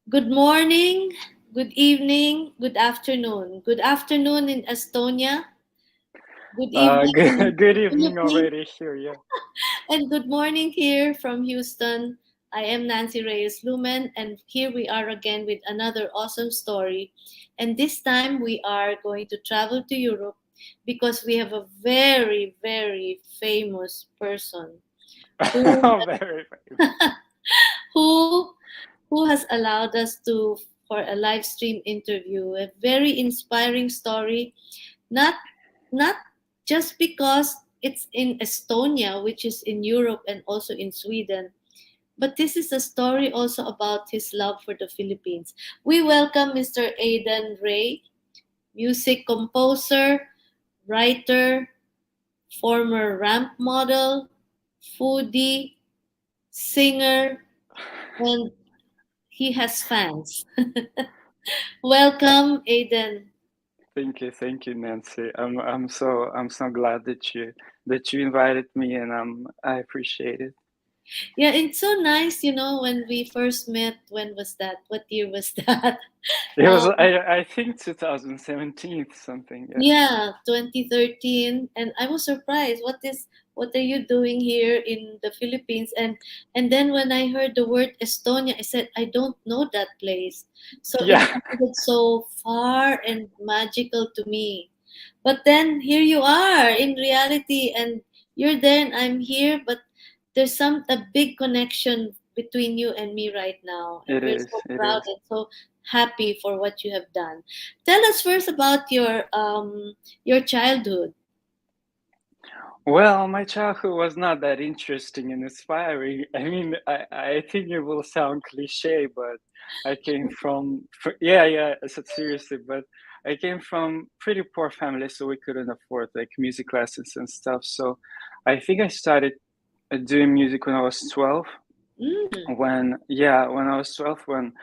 Good morning, good evening, good afternoon. Good afternoon in Estonia, good evening in Good the evening Philippines, already here. Yeah. and good morning here from Houston. I am Nancy Reyes Lumen, and here we are again with another awesome story. And this time we are going to travel to Europe because we have a very, very famous person who Very. who who has allowed us to for a live stream interview, a very inspiring story, not not just because it's in Estonia, which is in Europe and also in Sweden, but this is a story also about his love for the Philippines. We welcome Mr. Aden Ray, music composer, writer, former ramp model, foodie, singer, and he has fans. Welcome, Aiden. Thank you, Nancy. I'm so glad that you invited me, and I appreciate it. Yeah, it's so nice, when we first met. When was that? What year was that? It was Um, I think 2017 something. Yeah. yeah, 2013, and I was surprised. What are you doing here in the Philippines? And then when I heard the word Estonia, I said I don't know that place. So it Yeah. sounded so far and magical to me. But then here you are in reality, and you're there and I'm here, but there's a big connection between you and me right now, and It we're is. so It proud is. and so happy for what you have done. Tell us first about your childhood. Well, my childhood was not that interesting and inspiring. I mean, I think it will sound cliche, but I came yeah, yeah, seriously, but I came from pretty poor family, so we couldn't afford like music lessons and stuff. So I think I started doing music when I was 12. Mm, When I was 12, when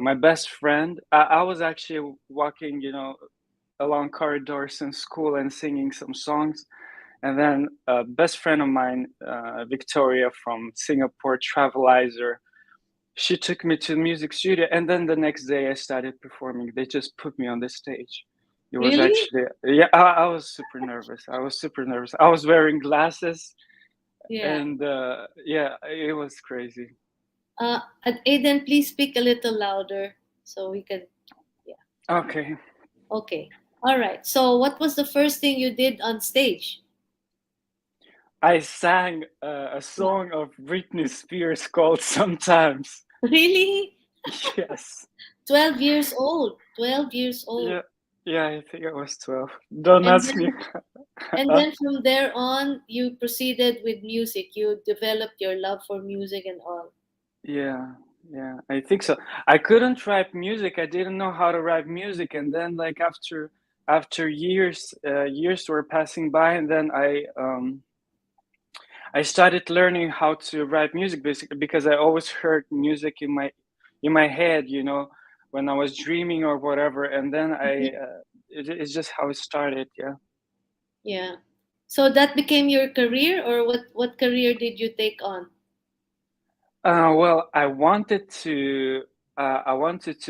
my best friend, I was actually walking, along corridors in school and singing some songs, and then a best friend of mine, Victoria from Singapore, Travelizer, she took me to the music studio. And then the next day I started performing. They just put me on the stage. It was really? actually, yeah, I was super nervous. I was super nervous. I was wearing glasses Yeah. and yeah, it was crazy. And Aiden, please speak a little louder so we can. Yeah. Okay. Okay. All right. So, what was the first thing you did on stage? I sang a Yeah. song of Britney Spears called Sometimes. Really? Yes. 12 years old. 12 years old. Yeah. Yeah, I think I was 12. Don't And ask me. then And then from there on, you proceeded with music. You developed your love for music and all. Yeah, yeah, I think so. I couldn't write music. I didn't know how to write music, and then like after years were passing by, and then I started learning how to write music basically because I always heard music in my head, when I was dreaming or whatever, and then Mhm. it's just how it started. Yeah. Yeah. So that became your career, or what career did you take on? Well, I wanted to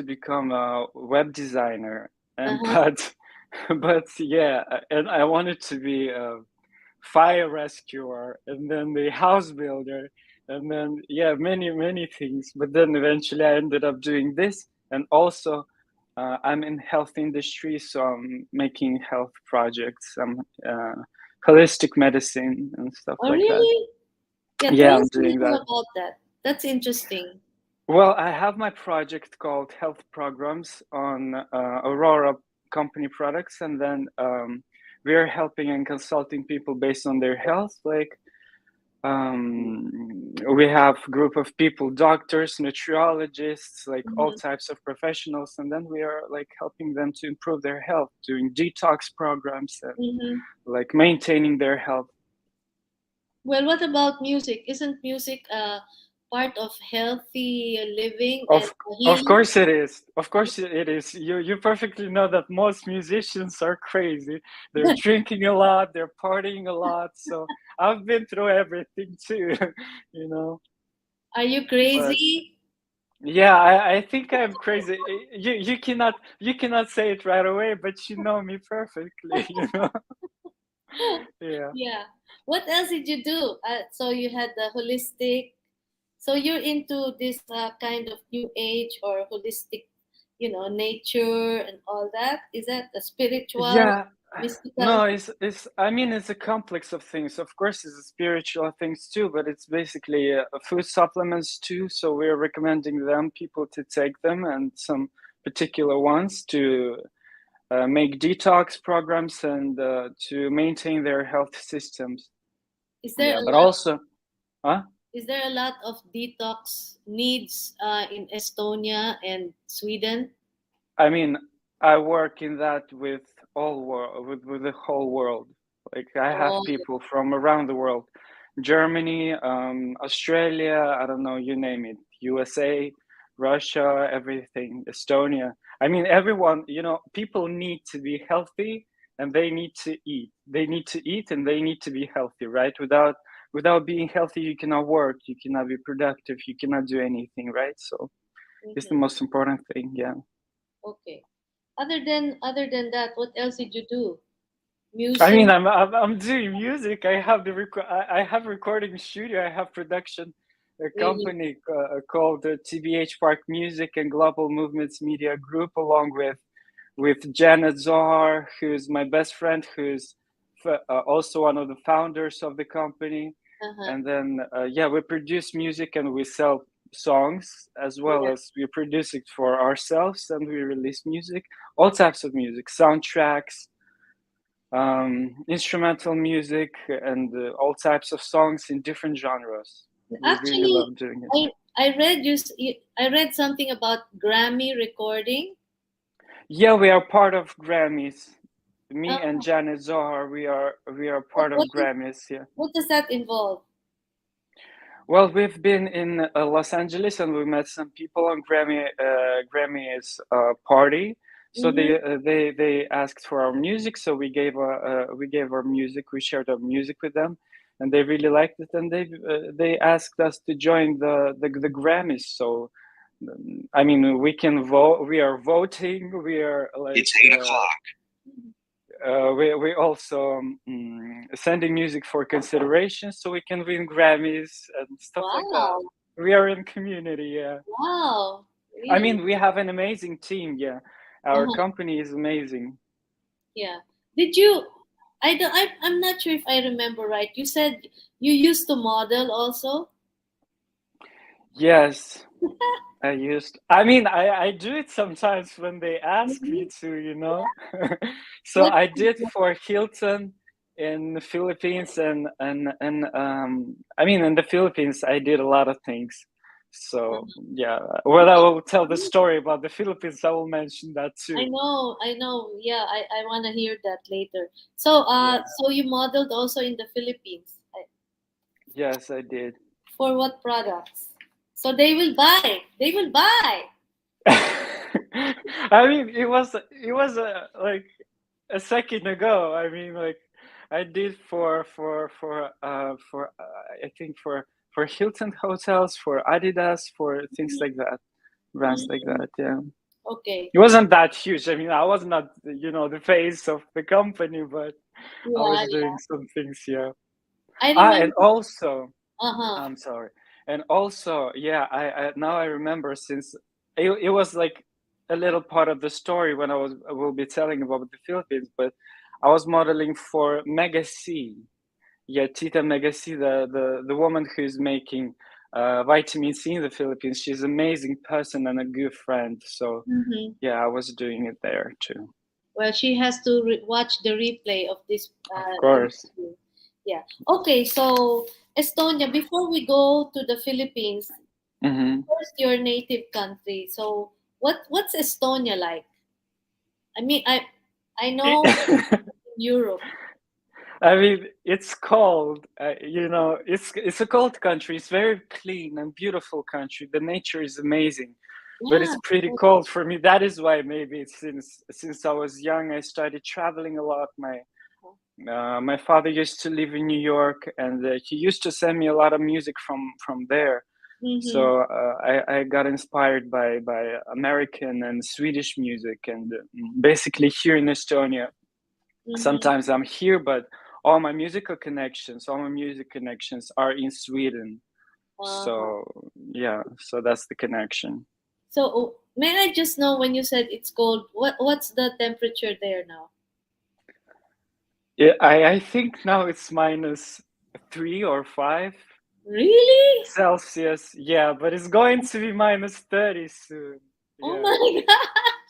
become a web designer, and Uh-huh. but yeah, and I wanted to be a fire rescuer, and then the house builder, and then yeah, many things. But then eventually, I ended up doing this, and also I'm in health industry, so I'm making health projects, some holistic medicine and stuff Oh, like that. really? Yeah, Yeah, tell I'm us a doing little that. about that. That's interesting. Well, I have my project called Health Programs on Aurora company products, and then we're helping and consulting people based on their health. Like we have group of people, doctors, nutriologists, like all Hmm. types of professionals, and then we are like helping them to improve their health, doing detox programs and Hmm. like maintaining their health. Well, what about music? Isn't music part of healthy living and Of of healing? course it is. Of course it is. You perfectly know that most musicians are crazy. They're drinking a lot, they're partying a lot. So I've been through everything too, you know. Are you But crazy? Yeah, I think I'm crazy. You cannot say it right away, but you know me perfectly, you know. Yeah. Yeah. What else did you do? So you had the holistic. So you're into this kind of new age or holistic, nature and all that. Is that a spiritual, Yeah. mystical? No, it's I mean it's a complex of things. Of course, it's a spiritual things too, but it's basically food supplements too. So we're recommending them people to take them and some particular ones to make detox programs and to maintain their health systems. Is there Yeah, a but lot? also, huh? Is there a lot of detox needs in Estonia and Sweden? I mean, I work in that with all world with the whole world. Like I have Oh, people from around the world, Germany, Australia, I don't know, you name it, USA, Russia, everything, Estonia. I mean, everyone, people need to be healthy and they need to eat. They need to eat and they need to be healthy, right? Without being healthy, you cannot work, you cannot be productive, you cannot do anything, right? So it's the mhm. most important thing, yeah. Okay. Other than that, what else did you do? I Music? mean, I'm doing music. I have I have recording studio. I have production a Really? company called TBH Park Music and Global Movements Media Group, along with Janet Zohar, who's my best friend, who's also one of the founders of the company. Uh-huh. And then yeah, we produce music and we sell songs as well Yeah. as we produce it for ourselves and we release music, all types of music, soundtracks, instrumental music, and all types of songs in different genres. We really Actually, love doing it. I read something about Grammy recording. Yeah, we are part of Grammys. Me and Uh, Janet Zohar, we are what part of what is, Grammys. Yeah. what does that involve? Well, we've been in Los Angeles and we met some people on Grammys party. So Mm-hmm. they asked for our music, so we gave our music. We shared our music with them, and they really liked it. And they asked us to join the Grammys. So I mean, we can vote. We are voting. We are like. It's 8 o'clock. We also sending music for consideration so we can win Grammys and stuff like that. Wow. We are in community, yeah. Wow. I Really? mean, we have an amazing team, yeah. Our Uh-huh. company is amazing. Yeah. Did you? I'm not sure if I remember right. You said you used to model also. Yes, I mean, I do it sometimes when they ask me Mhm. to. So What? I did for Hilton in the Philippines and I mean, in the Philippines, I did a lot of things. So yeah, well, I will tell the story about the Philippines. I will mention that I too. know, I know. Yeah, I want to hear that later. So, Yeah, so you modeled also in the Philippines. yes, I did. For what products? So they will buy. They will buy. I mean, it was like a second ago. I mean, like I did I think for Hilton hotels, for Adidas, for things like that, brands like Mm, that. Yeah, okay. it wasn't that huge. I mean, I was not the face of the company, but I Yeah, was doing yeah. some things. Yeah. I And remember. also, Uh huh. I'm sorry. And also, yeah, I now I remember since it was like a little part of the story when I will be telling about the Philippines, but I was modeling for Mega C. Yeah, Tita Mega C, the woman who's making vitamin C in the Philippines. She's an amazing person and a good friend. So Hmm. yeah, I was doing it there too. Well, she has to watch the replay of this Of course. interview. Yeah. Okay. So Estonia. Before we go to the Philippines, Hmm. first your native country. So what's Estonia like? I mean, I know Europe. I mean, it's cold. It's a cold country. It's very clean and beautiful country. The nature is amazing, but Yeah. it's pretty cold for me. That is why maybe since I was young, I started traveling a lot. My father used to live in New York, and he used to send me a lot of music from there. Mm-hmm. So I got inspired by American and Swedish music, and basically here in Estonia. Mm-hmm. Sometimes I'm here, but all my music connections are in Sweden. Uh-huh. So yeah, so that's the connection. So may I just know when you said it's cold, what's the temperature there now? Yeah, I think now it's -3 or 5 Really? Celsius. Yeah, but it's going to be -30 soon. Oh Yeah, my god.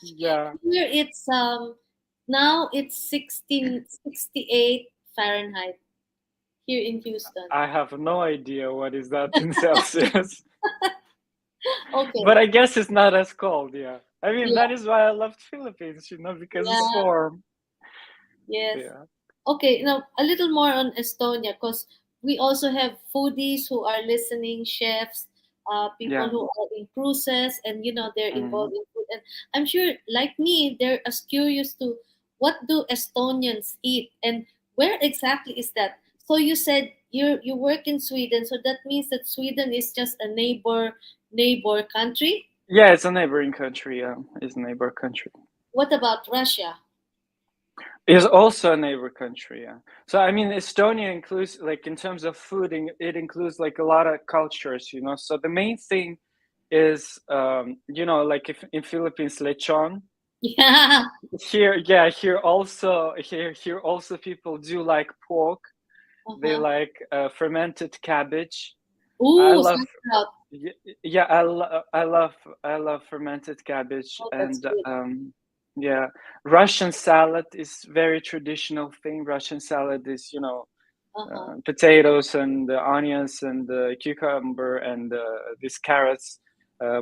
yeah. Here it's now it's 1668 Fahrenheit here in Houston. I have no idea what is that in Celsius, Okay. but I guess it's not as cold. Yeah, I mean that Yeah. is why I loved Philippines, because it's Yeah. warm. Yes. Yeah, Okay, now a little more on Estonia because we also have foodies who are listening, chefs, people yeah. who are in cruises, and they're Mm. involved in food. And I'm sure, like me, they're as curious to what do Estonians eat and where exactly is that. So you said you work in Sweden, so that means that Sweden is just a neighbor country. Yeah, it's a neighboring country. Yeah, it's a neighbor country. What about Russia? It's also a neighbor country. Yeah. So I mean, Estonia includes, like, in terms of food, it includes like a lot of cultures. So the main thing is, like if in Philippines, lechon. Yeah. Here, yeah, here also people do like pork. They Uh-huh. like fermented cabbage. I Ooh, love, sauerkraut. yeah, I love fermented cabbage, Oh, that's and good. yeah, Russian salad is very traditional thing. Russian salad is, Uh-huh. potatoes and onions and cucumber and these carrots,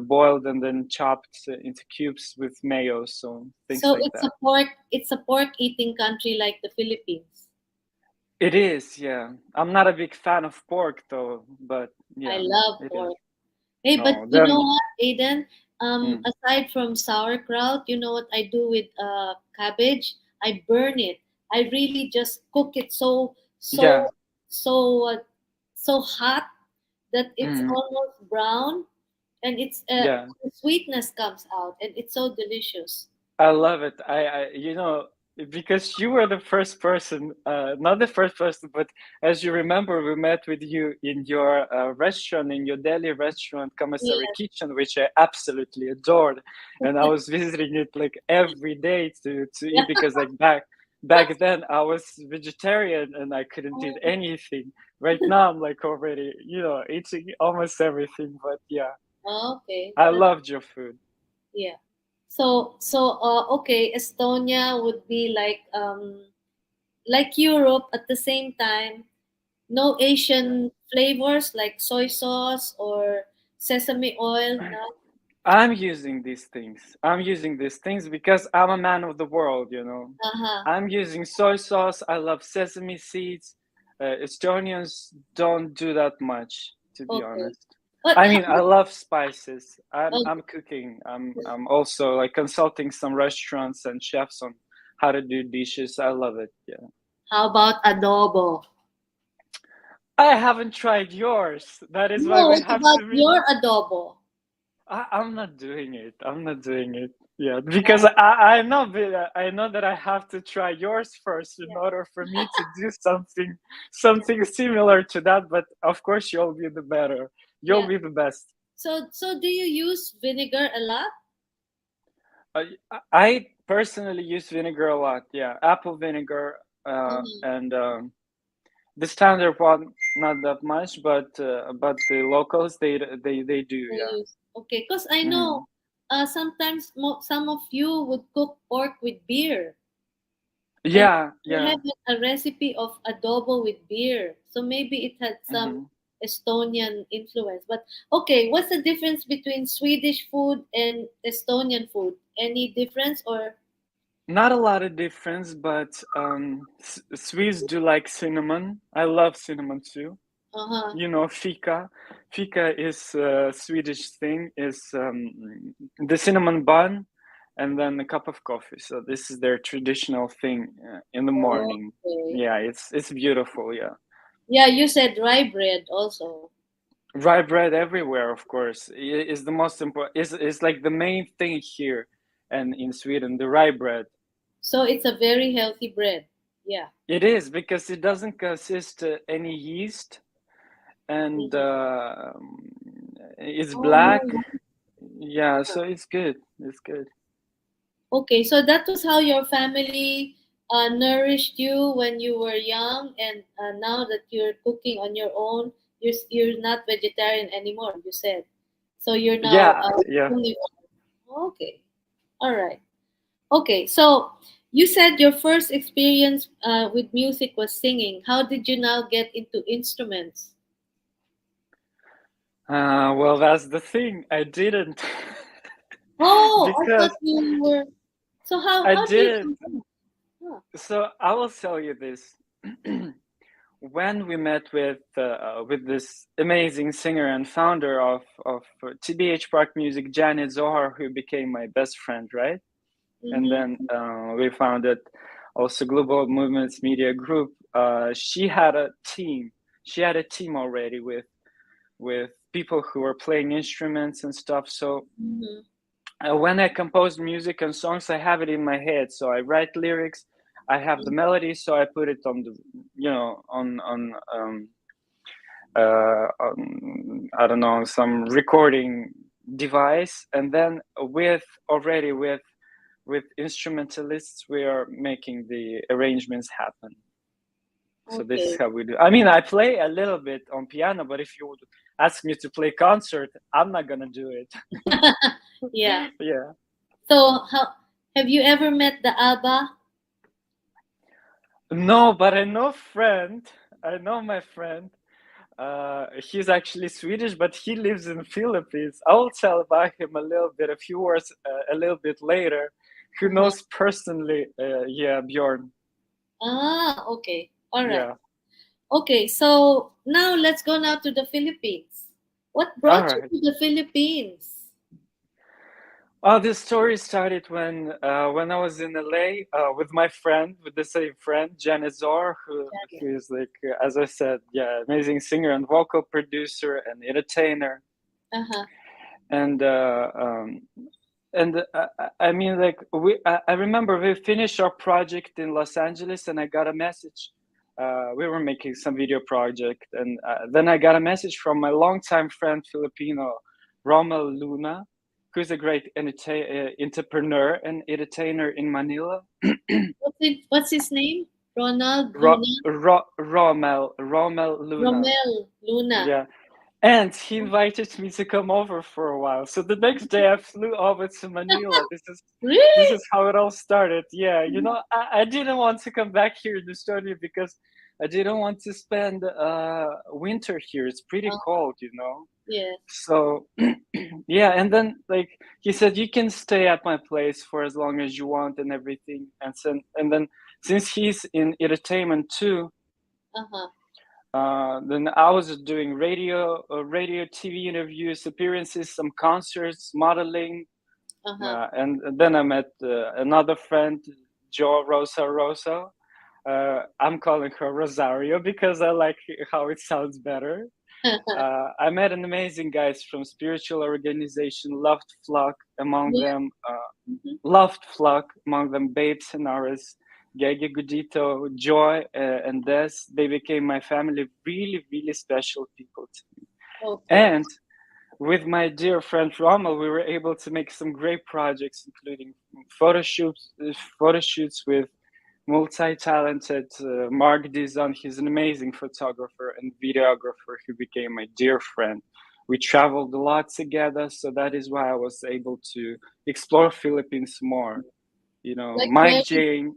boiled and then chopped into cubes with mayo, so things So like that. it's a pork eating country like the Philippines. It is, yeah. I'm not a big fan of pork though, but I yeah, love it is. pork. Hey, but Oh, you know then, what, Aiden? mm, Aside from sauerkraut, you know what I do with cabbage? I burn it. I really just cook it yeah, so so hot that it's mm, almost brown, and yeah. the sweetness comes out, and it's so delicious. I love it. Because you were the first person, not the first person, but as you remember, we met with you in your restaurant, in your Delhi restaurant, Commissary Yeah. Kitchen, which I absolutely adored. And I was visiting it like every day to eat, because like back then I was vegetarian and I couldn't eat anything. Right now I'm like already, eating almost everything. But yeah, Okay. I loved your food. Yeah. So okay, Estonia would be like Europe at the same time. No Yeah. Asian flavors like soy sauce or sesame oil. No. I'm using these things because I'm a man of the world. Uh huh. I'm using soy sauce. I love sesame seeds. Estonians don't do that much, to be Okay. honest. But I mean, I love spices. I'm oh, I'm cooking. I'm also like consulting some restaurants and chefs on how to do dishes. I love it. Yeah. how about adobo? I haven't tried yours. That is why No, we what have about to meet. your adobo? I'm not doing it. I'm not doing it. Yeah, because I know that I have to try yours first in Yeah. order for me to do something similar to that. But of course, you'll be the better. You'll Yeah. be the best. So do you use vinegar a lot? I personally use vinegar a lot. Yeah, apple vinegar, Uh-huh. and the standard one not that much, but the locals, they do. They Yeah. use okay, cause I know Mhm. sometimes some of you would cook pork with beer. And Yeah. we Yeah. have a recipe of adobo with beer. So maybe it had some Hmm. Estonian influence. But okay, what's the difference between Swedish food and Estonian food? Any difference or Not a lot of difference, but Swedes do like cinnamon. I love cinnamon too. uh-huh. Fika. Fika is a Swedish thing. Is the cinnamon bun, and then a cup of coffee. So this is their traditional thing in the morning. Okay. Yeah, it's beautiful. Yeah. Yeah, you said rye bread also. Rye bread everywhere, of course, is the most important. Is like the main thing here, and in Sweden, the rye bread. So it's a very healthy bread. Yeah. It is because it doesn't consist any yeast, and Mhm. it's Oh, black. Yeah, so it's good. It's good. okay. So that was how your family nourished you when you were young, and now that you're cooking on your own, you're not vegetarian anymore. You said, so you're now Yeah, yeah. only one. Okay. All right. Okay. So you said your first experience with music was singing. How did you now get into instruments? Well, that's the thing. I didn't Oh, I thought because you were. So I how do you didn't. do that? Huh. So I will tell you this. When we met with this amazing singer and founder of TBH Park Music, Janet Zohar, who became my best friend, right? And then Mm-hmm. we founded also Global Movements Media Group. She had a team. She had a team already with people who were playing instruments and stuff. So Mm-hmm. when I compose music and songs, I have it in my head. So I write lyrics, I have the melody, so I put it on the, I don't know, some recording device, and then with instrumentalists, we are making the arrangements happen. So this is Okay. how we do. I mean, I play a little bit on piano, but if you would ask me to play concert, I'm not gonna do it. Yeah. Yeah. So how have you ever met the ABBA? No, but I know my friend. He's actually Swedish, but he lives in Philippines. I will tell about him a few words, a little bit later. Who Uh-huh. knows personally? Yeah, Bjorn. Ah, okay. All right. Yeah. Okay, so now let's go now to the Philippines. What All brought you right. to the Philippines? Oh, this story started when I was in LA with my friend, with the same friend, Janet Zor, Yeah. who is like, as I said, yeah, amazing singer and vocal producer and entertainer. Uh-huh. And I mean, like I remember we finished our project in Los Angeles, and I got a message. We were making some video project, and then I got a message from my longtime friend Filipino, Rommel Luna, who's a great entrepreneur and entertainer in Manila. What's his name? Ronald Ro- Luna? Rommel Luna. Romel Luna. Yeah. And he invited me to come over for a while. So the next day I flew over to Manila. This Really? is how it all started. Yeah, I didn't want to come back here in Estonia because I didn't want to spend winter here. It's pretty Oh, cold, you know. yes. So yeah, and then like he said, you can stay at my place for as long as you want and everything. And then since he's in entertainment too, Uh-huh. then I was doing radio, TV interviews, appearances, some concerts, modeling, Uh-huh. and then I met another friend, Jo Rosa. I'm calling her Rosario because I like how it sounds better. I met an amazing guys from spiritual organization, Yeah. Mhm. Loved Flock, among them Babes and Aris, Gege Gudito, Joy, and Des. They became my family, really, really special people to me. Okay. And with my dear friend Rommel, we were able to make some great projects, including photo shoots with multi-talented Mark Dizon. He's an amazing photographer and videographer who became my dear friend. We traveled a lot together, so that is why I was able to explore Philippines more. Like Mike Jane.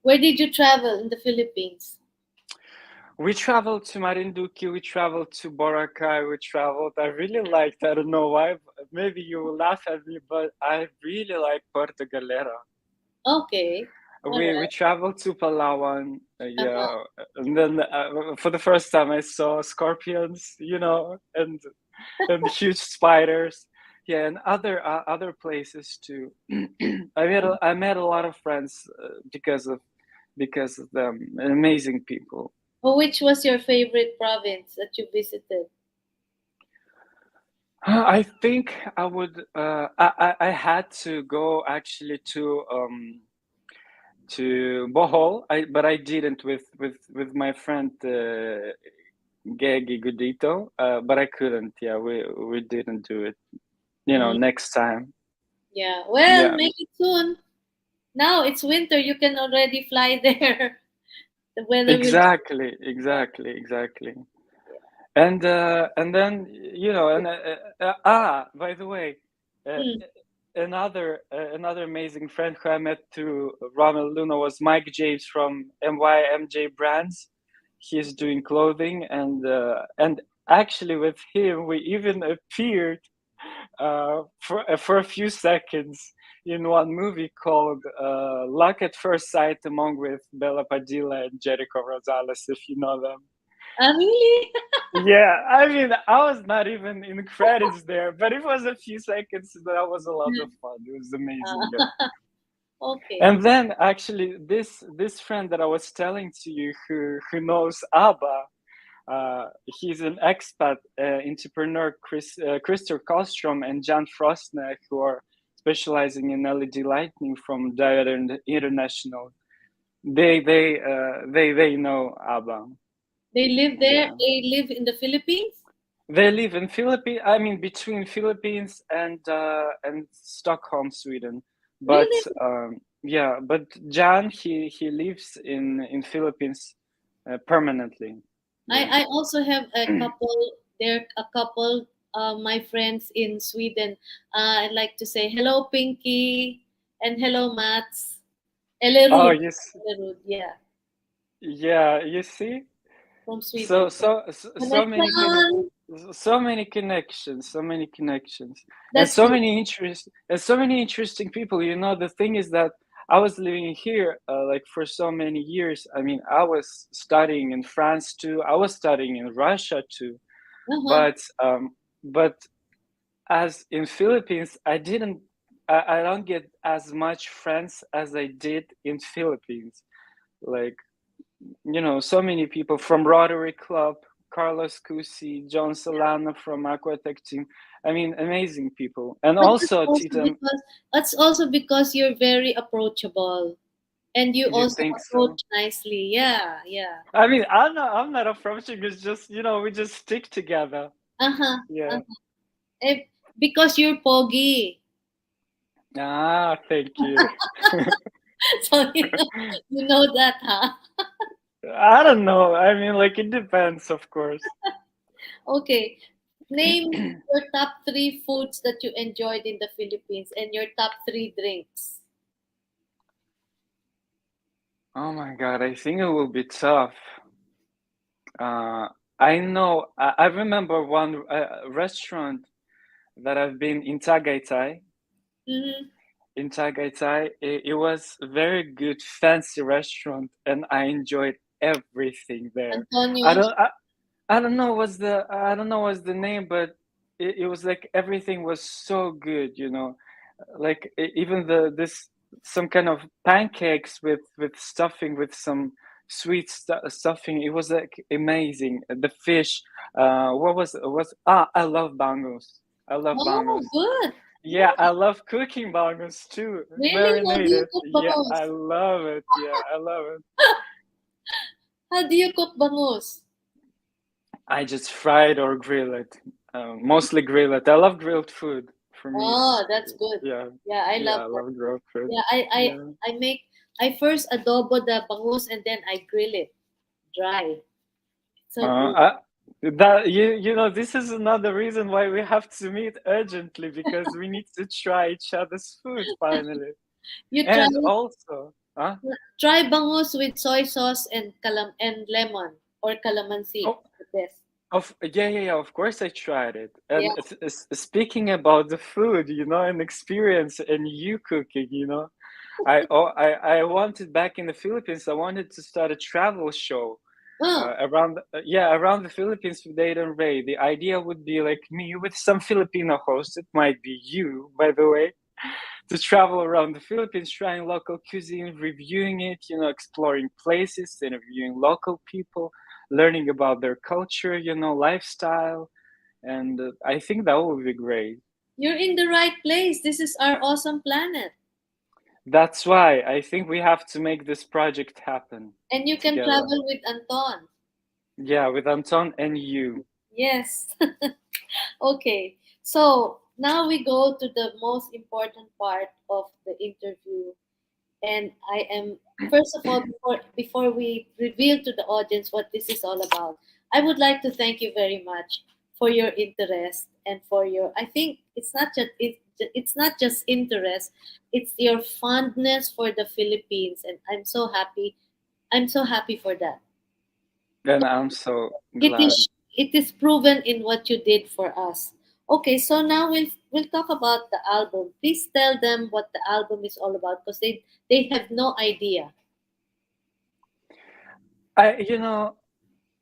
where did you travel in the Philippines? We traveled to Marinduque, we traveled to Boracay, we traveled. I really liked, I don't know why, maybe you will laugh at me, but I really like Puerto Galera. Okay. All We right. traveled to Palawan, Uh-huh. yeah, and then for the first time I saw scorpions, and huge spiders, yeah, and other places too. I met a lot of friends because of them, amazing people. Oh, which was your favorite province that you visited? I think I would. I had to go actually to Bohol. But I didn't with my friend Gegi Gudito. But I couldn't. Yeah, we didn't do it. You know, Mm, next time. yeah. Well, Yeah, make it soon. Now it's winter. You can already fly there. The weather will. Yeah. exactly. Yeah. And then by the way, uh, Mm. another amazing friend who I met through Ronald Luna was Mike James from MYMJ Brands. He's doing clothing, and actually with him we even appeared for a few seconds in one movie called Luck at First Sight, along with Bella Padilla and Jericho Rosales, if you know them. Really? Yeah, I mean, I was not even in the credits there, but it was a few seconds. That was a lot of fun. It was amazing. Yeah. Okay. And then actually, this friend that I was telling to you, who knows ABBA, he's an expat entrepreneur, Christopher Kostrom and Jan Frostner, who are specializing in LED lighting from Diode International. They know ABBA. They live there. Yeah. They live in the Philippines. They live in Philippines. I mean, between Philippines and Stockholm, Sweden. But Really? yeah, but Jan he lives in Philippines permanently. Yeah. I also have a couple. There a couple. My friends in Sweden. I'd like to say hello, Pinky, and hello, Mats. Oh, Elerud. yes. Elerud. Yeah, Yeah, you see. from Sweden. So many Connection. so many connections, so many connections, and That's good. so many interesting people. You know, the thing is that I was living here like for so many years. I mean, I was studying in France too. I was studying in Russia too. Uh-huh. But as in Philippines, I don't get as much friends as I did in Philippines. Like, you know, so many people from Rotary Club, Carlos Cusi, John Solano from Aquatech team. I mean, amazing people. And But also, Tita, that's also because you're very approachable, and you you also think so? approach nicely. Yeah, yeah. I mean, I'm not approaching. It's just, you know, we just stick together. Uh-huh. Yeah. Uh-huh. Because you're poggy. Ah, thank you. So you know that, huh? I don't know. I mean, like, it depends, of course. Okay. Name your top three foods that you enjoyed in the Philippines and your top three drinks. Oh my God, I think it will be tough. Uh, I know, I remember one restaurant that I've been in Tagaytay. Mm-hmm. In Tagaytay, it was a very good, fancy restaurant, and I enjoyed everything there. I Antonio. don't, I, I don't know what's the name, but it was like everything was so good, you know, like even this some kind of pancakes with stuffing with some stuffing. It was like amazing. The fish, what was I love bangos. I love Oh, bangos. good. Yeah, I love cooking bangos too. Really? How do you Marinated. cook Yeah, I bangus? love it. Yeah, I love it. How do you cook bangus? I just fry it or grill it. Mostly grill it. I love grilled food. For me, Oh, it's that's good. yeah, Yeah, I yeah. love I that. love grilled food. Yeah, Yeah. I first adobo the bangus and then I grill it dry. So Uh, good. I, that you know, this is another reason why we have to meet urgently, because we need to try each other's food finally. You try And also, huh? try bangus with soy sauce and lemon or calamansi. Oh, The best. yeah. Of course, I tried it. Yeah. And speaking about the food, you know, and experience and you cooking, you know, I wanted back in the Philippines. I wanted to start a travel show Oh, around the Philippines with Aden Ray. The idea would be like me with some Filipino host. It might be you, by the way, to travel around the Philippines, trying local cuisine, reviewing it, you know, exploring places, interviewing local people, learning about their culture, you know, lifestyle, and I think that would be great. You're in the right place. This is our awesome planet. That's why I think we have to make this project happen And you can together. travel with Anton. Yeah, with Anton and you. Yes. Okay. So now we go to the most important part of the interview. And I am, first of all, before we reveal to the audience what this is all about, I would like to thank you very much for your interest and for your, I think it's not just interest, it's your fondness for the Philippines, and I'm so happy for that. And I'm so It glad. is it is proven in what you did for us. Okay, so now we'll talk about the album. Please tell them what the album is all about, because they have no idea. You know,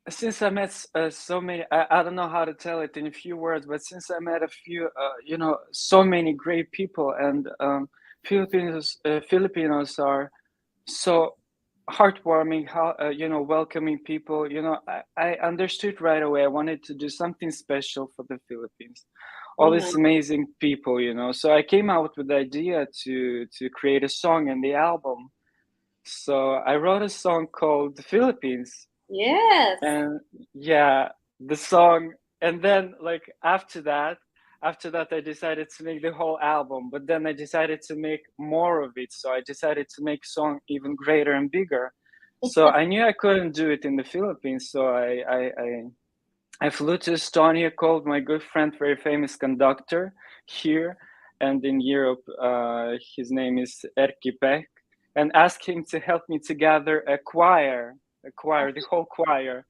since I met so many, I don't know how to tell it in a few words, but since I met a few, so many great people, and Filipinos are so heartwarming, how welcoming people. I understood right away. I wanted to do something special for the Philippines, all Uh-huh. these amazing people. So I came out with the idea to create a song in the album. So I wrote a song called "The Philippines," Yes. and yeah, the song. And then, like, after that I decided to make the whole album, but then I decided to make more of it, so I decided to make song even greater and bigger. So I knew I couldn't do it in the Philippines, so I flew to Estonia, called my good friend, very famous conductor here and in Europe. His name is Erkki Pek, and asked him to help me to gather the whole choir.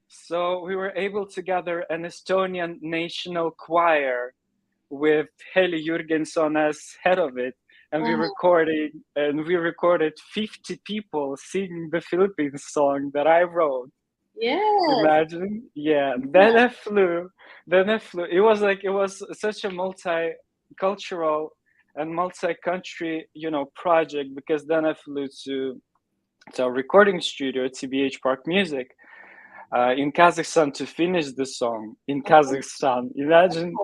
So we were able to gather an Estonian national choir with Heli Jurgensson as head of it, and Uh-huh. we recorded 50 people singing the Philippines song that I wrote. Yes. Imagine, yeah. Yeah. Then I flew. It was such a multicultural and multi-country, project, because then I flew to a recording studio, TBH Park Music, in Kazakhstan to finish the song in Kazakhstan. Imagine.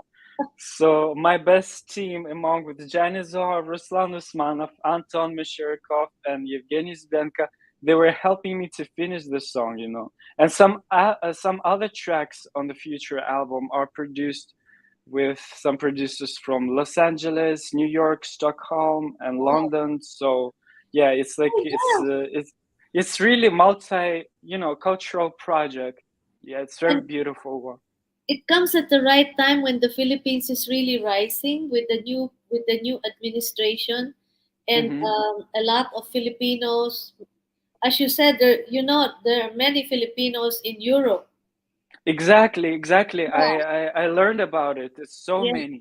So my best team, among with Janizar, Ruslan Usmanov, Anton Meshirkov, and Yevgeny Zdenka, they were helping me to finish the song. And some other tracks on the future album are produced with some producers from Los Angeles, New York, Stockholm, and London. So yeah, it's like Oh, yeah. it's really cultural project. Yeah, it's very And beautiful one. it comes at the right time when the Philippines is really rising with the new administration, and Hmm. a lot of Filipinos, as you said, there are many Filipinos in Europe. Exactly, exactly. Yeah. I learned about it. It's so Yeah. many.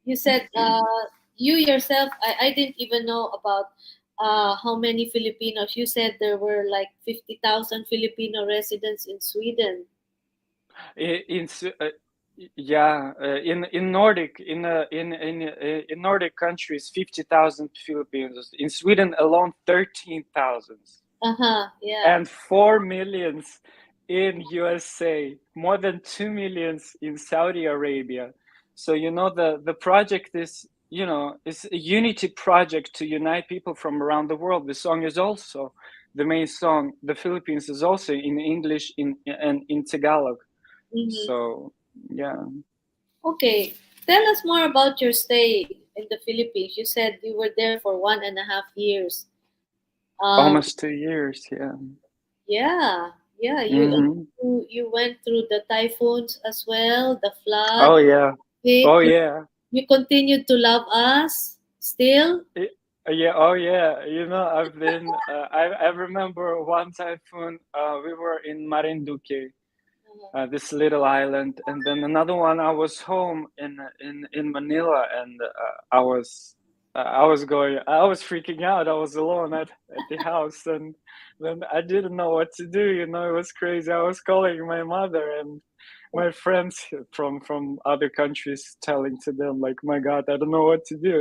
You said you yourself. I didn't even know about how many Filipinos. You said there were like 50,000 Filipino residents in Sweden. In yeah, in Nordic in Nordic countries, 50,000 Filipinos. In Sweden alone, 13,000, Uh huh. Yeah. and 4 millions in USA, more than 2 millions in Saudi Arabia. So the project is a unity project to unite people from around the world. The song is also the main song. The Philippines is also in English and in Tagalog. Hmm. So yeah, Okay. Tell us more about your stay in the Philippines. You said you were there for 1.5 years. Um. almost 2 years. Yeah. Yeah. Yeah. Hmm. You went through the typhoons as well, the flood. Oh yeah. Okay. Oh You, yeah. you continued to love us still. Y- Yeah, oh yeah. I've been. I remember one typhoon. We were in Marinduque, this little island, and then another one. I was home in Manila, and I was freaking out. I was alone at the house, and then I didn't know what to do. It was crazy. I was calling my mother and my friends from other countries, telling to them like, "My God, I don't know what to do."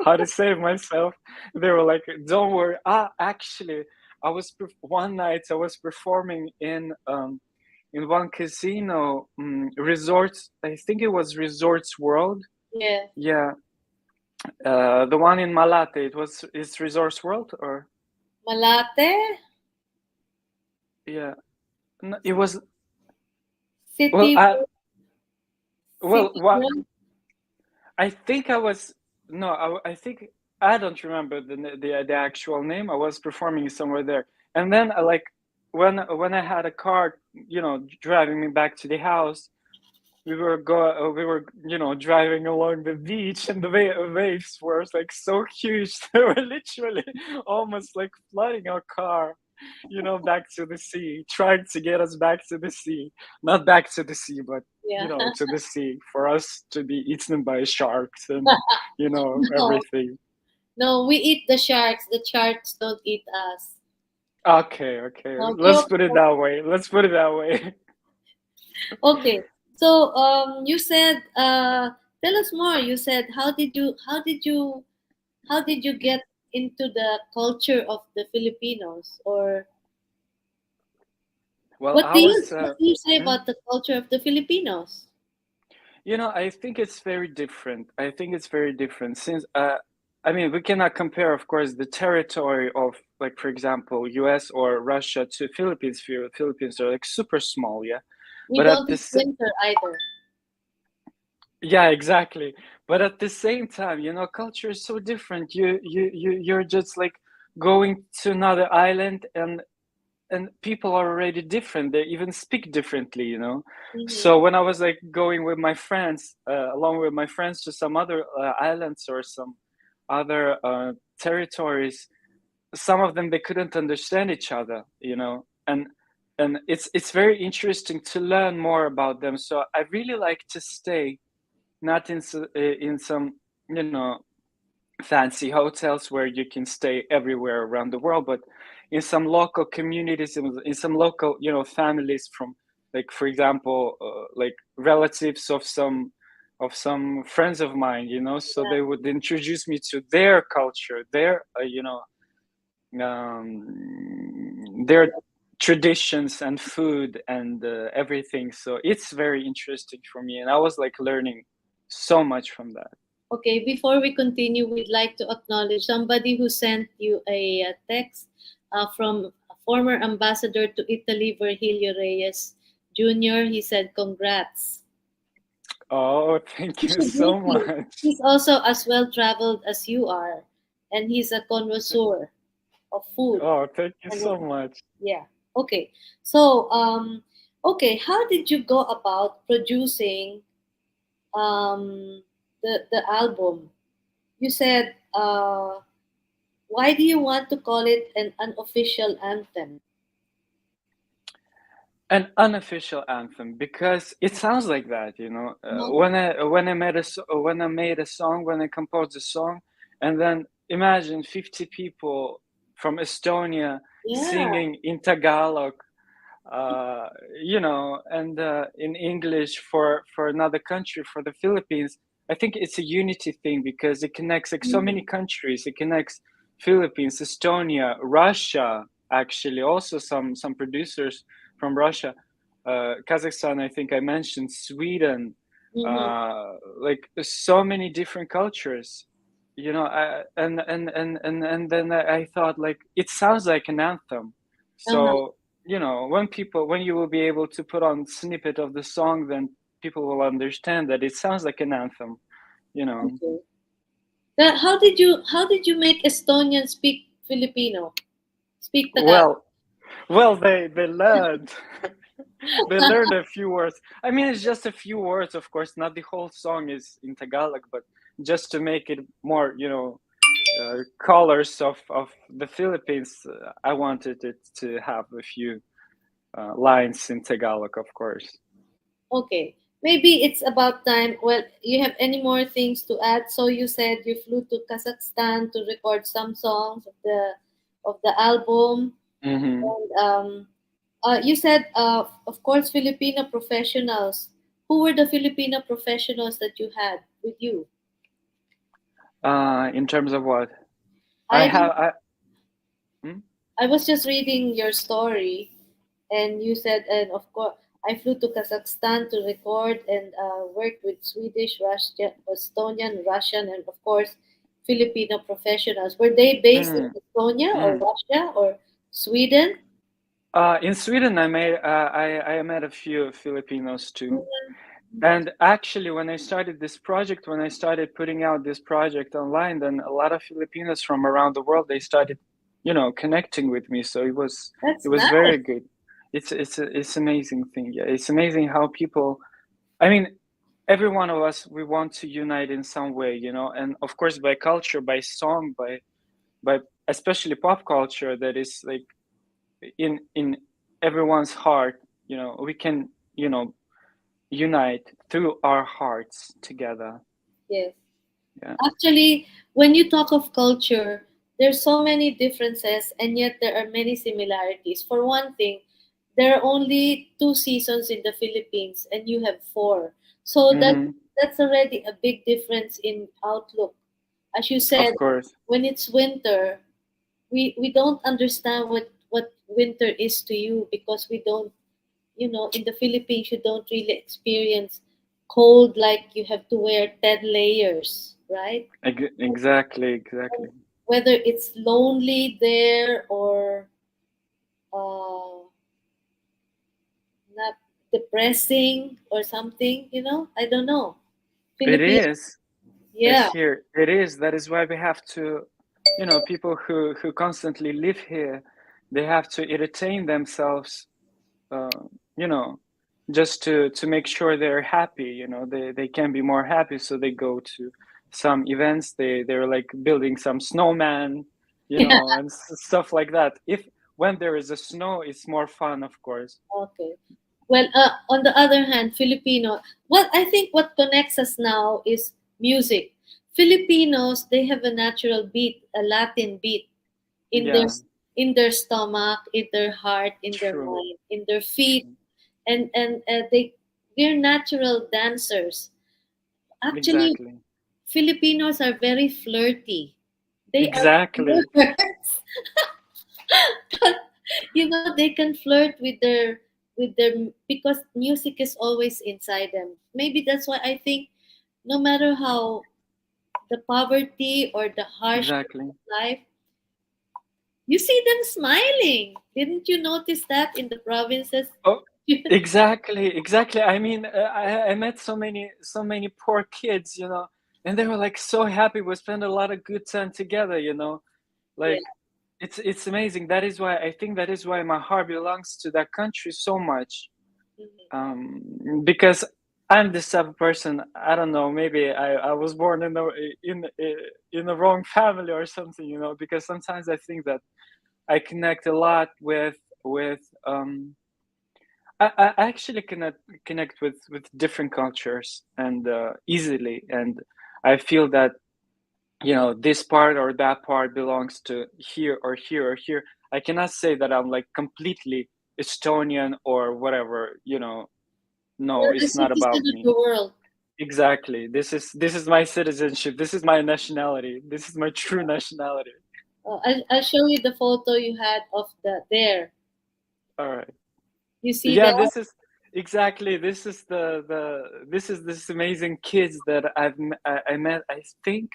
How to save myself. They were like, "Don't worry." Actually, one night I was performing in one casino, resorts. I think it was Resorts World. Yeah. Yeah, the one in Malate. It's Resorts World, or Malate? yeah, no, it was. Well, City I well, City what World? I think I was no, I think I don't remember the actual name. I was performing somewhere there, and then like when I had a car, driving me back to the house, we were driving along the beach, and the waves were like so huge. They were literally almost like flooding our car, back to the sea, trying to get us back to the sea. Not back to the sea, but Yeah. to the sea for us to be eaten by sharks and No, everything. no, we eat the sharks. The sharks don't eat us. Okay, okay. No Let's joke. put it that way. Let's put it that way. Okay. So you said tell us more. You said how did you get into the culture of the Filipinos, or Well, I was. what do you say hmm? about the culture of the Filipinos? I think it's very different. I think it's very different since I mean, we cannot compare, of course, the territory of, like, for example, US or Russia to Philippines. Philippines are like super small, yeah. We But at don't eat this, winter either. yeah, exactly. But at the same time, culture is so different. You're just like going to another island, and people are already different. They even speak differently. Mm-hmm. So when I was like going with my friends, along with my friends, to some other islands or some other territories, some of them, they couldn't understand each other. And it's very interesting to learn more about them. So I really like to stay not in some you know fancy hotels where you can stay everywhere around the world, but in some local communities, in some local, families from, like, for example, like relatives of some friends of mine. So they would introduce me to their culture, their traditions and food and everything. So it's very interesting for me, and I was like learning so much from that. Okay, before we continue, we'd like to acknowledge somebody who sent you a text from a former ambassador to Italy, Virgilio Reyes Jr. He said, "Congrats." Oh, thank He you should so meet you. much. He's also as well traveled as you are, and he's a connoisseur of food. Oh, thank you And so much. yeah, okay. So, okay, how did you go about producing the album? You said, why do you want to call it an unofficial anthem? An unofficial anthem, because it sounds like that. Uh-huh. When I made a song, when I composed a song, and then imagine 50 people from Estonia Yeah. singing in Tagalog, uh, and in English for another country, for the Philippines. I think it's a unity thing because it connects like so many Mhm. countries. It connects Philippines, Estonia, Russia, actually, also some producers from Russia, Kazakhstan. I think I mentioned Sweden, Mhm. like so many different cultures. And then I thought, like, it sounds like an anthem. Uh-huh. So when you will be able to put on snippet of the song, then people will understand that it sounds like an anthem. Okay. How did you make Estonians speak Filipino? Speak Tagalog? Well, they learned. They learned a few words. I mean, it's just a few words, of course. Not the whole song is in Tagalog, but just to make it more, colors of the Philippines. I wanted it to have a few lines in Tagalog, of course. Okay. Maybe it's about time. Well, you have any more things to add? So you said you flew to Kazakhstan to record some songs of the album, hmm and you said, of course, Filipino professionals. Who were the Filipino professionals that you had with you? In terms of what I I have, don't. hmm? I was just reading your story, and you said, and of course, I flew to Kazakhstan to record and worked with Swedish, Russian, Estonian, Russian, and of course Filipino professionals. Were they based in Mm, Estonia or mm. Russia or Sweden? In Sweden, I met a few Filipinos too. Mhm. And actually, when I started this project, when I started putting out this project online, then a lot of Filipinos from around the world, they started, connecting with me. So it That's was nice. very good. It's amazing thing. Yeah, it's amazing how people. I mean, every one of us, we want to unite in some way, and of course by culture, by song, by especially pop culture that is like in everyone's heart. We can unite through our hearts together. Yes. Yeah. Actually, when you talk of culture, there's so many differences and yet there are many similarities. For one thing, there are only 2 seasons in the Philippines and you have four. So Mm-hmm. that's already a big difference in outlook. As you said, Of course. when it's winter, we don't understand what winter is to you because we don't, in the Philippines you don't really experience cold like you have to wear 10 layers, right? Exactly, exactly. Whether it's lonely there or uh, not depressing or something, I don't know. It Philippines, is. yeah, Here it is. That is why we have to, people who constantly live here, they have to entertain themselves, uh, you know, just to make sure they're happy. They can be more happy, so they go to some events. They're like building some snowman, yeah. and stuff like that. If when there is a snow, it's more fun, of course. Okay. Well, on the other hand, Filipino, what I think what connects us now is music. Filipinos, they have a natural beat, a Latin beat in their Yeah, stomach, in their heart, in their true, mind, in their feet, true. and we're natural dancers. Actually, Exactly, Filipinos are very flirty. They are exactly, flirts. They can flirt with their because music is always inside them. Maybe that's why I think no matter how the poverty or the harshness exactly. of life, you see them smiling. Didn't you notice that in the provinces? Oh, exactly, exactly. I mean, I met so many poor kids, and they were like so happy. We spent a lot of good time together, Yeah. like it's amazing. That is why I think that is why my heart belongs to that country so much. Mhm. Because I'm this type of person. I don't know. Maybe I was born in the wrong family or something, Because sometimes I think that I connect a lot with I actually connect with different cultures and easily, and I feel that this part or that part belongs to here or here or here. I cannot say that I'm like completely Estonian or whatever. No, You're a it's not citizen about of me. the world. Exactly. This is my citizenship. This is my nationality. This is my true nationality. I'll show you the photo you had of the there. All right. You see Yeah, that? this is exactly this amazing kids that I met. I think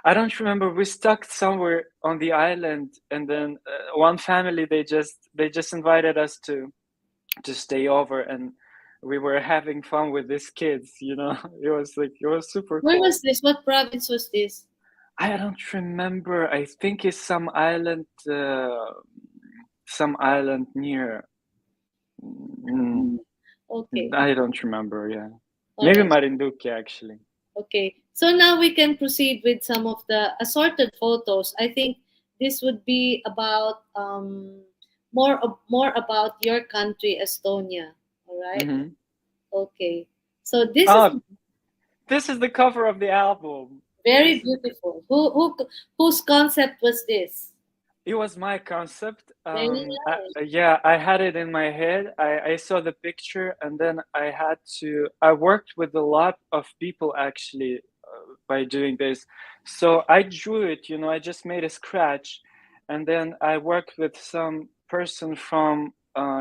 I don't remember. We stuck somewhere on the island, and then one family they just invited us to stay over, and we were having fun with these kids. It was super Where cool. was this? What province was this? I don't remember. I think it's some island near. Mm, Okay. I don't remember. Yeah, All maybe right. Marinduque actually. Okay. So now we can proceed with some of the assorted photos. I think this would be about more about your country, Estonia. All right. Hmm. Okay. So this is Ah, this is the cover of the album. very This is the. beautiful. Whose concept was this? It was my concept. Very nice. Yeah, I had it in my head. I saw the picture, and then I worked with a lot of people actually by doing this. So I drew it, I just made a scratch, and then I worked with some person from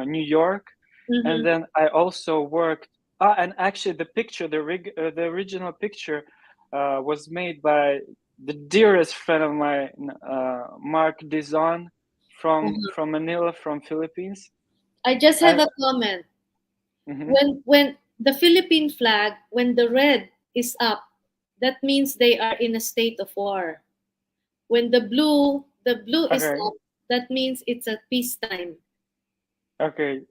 New York, And Mm-hmm. then I also worked. And actually, the original picture, was made by the dearest friend of mine, Mark Dizon, Uh-huh. from Manila, from Philippines. I just have I a comment. mhm. When the Philippine flag, when the red is up, that means they are in a state of war. When the blue is Okay, up, that means it's a peacetime. okay.